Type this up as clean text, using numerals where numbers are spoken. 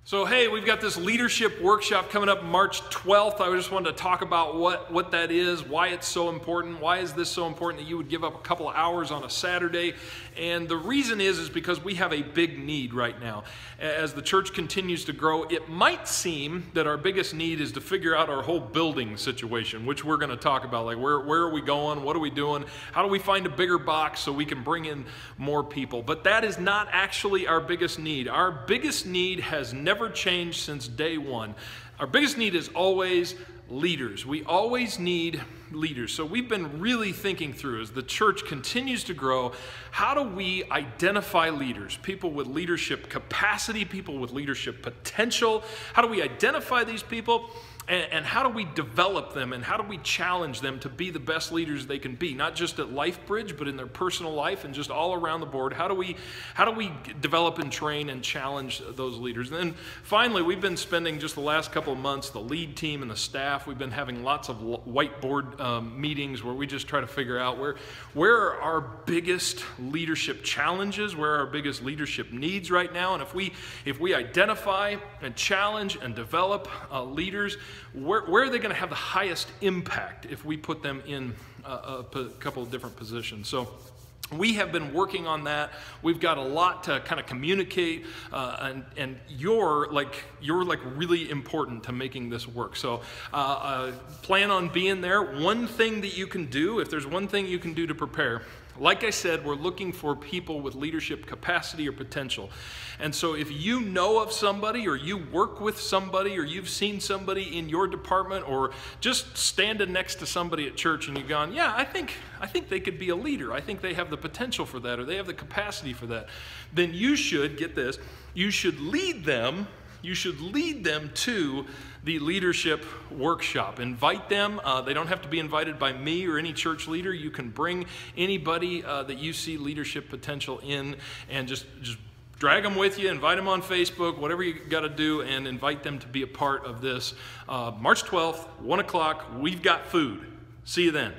So hey, we've got this leadership workshop coming up March 12th. I just wanted to talk about what that is, why it's so important, why is this so important that you would give up a couple of hours on a Saturday. And the reason is because we have a big need right now. As the church continues to grow, it might seem that our biggest need is to figure out our whole building situation, which we're going to talk about. Like where are we going? What are we doing? How do we find a bigger box so we can bring in more people? But that is not actually our biggest need. Our biggest need has never changed since day one. Our biggest need is always leaders. We always need leaders. So we've been really thinking through, as the church continues to grow, how do we identify leaders, people with leadership capacity, people with leadership potential? How do we identify these people? And how do we develop them, and how do we challenge them to be the best leaders they can be, not just at LifeBridge, but in their personal life and just all around the board? How do we develop and train and challenge those leaders? And then finally, we've been spending just the last couple of months, the lead team and the staff, we've been having lots of whiteboard meetings where we just try to figure out where are our biggest leadership challenges, where are our biggest leadership needs right now. And if we identify and challenge and develop leaders, where are they going to have the highest impact if we put them in a couple of different positions? So we have been working on that. We've got a lot to kind of communicate, and you're really important to making this work. So plan on being there. One thing that you can do, if there's one thing you can do to prepare, like I said, we're looking for people with leadership capacity or potential. And so if you know of somebody, or you work with somebody, or you've seen somebody in your department, or just standing next to somebody at church and you've gone, yeah, I think they could be a leader. I think they have the potential for that, or they have the capacity for that. Then you should, get this, you should lead them to the leadership workshop. Invite them. They don't have to be invited by me or any church leader. You can bring anybody that you see leadership potential in, and just drag them with you, invite them on Facebook, whatever you got to do, and invite them to be a part of this. March 12th, 1 o'clock, we've got food. See you then.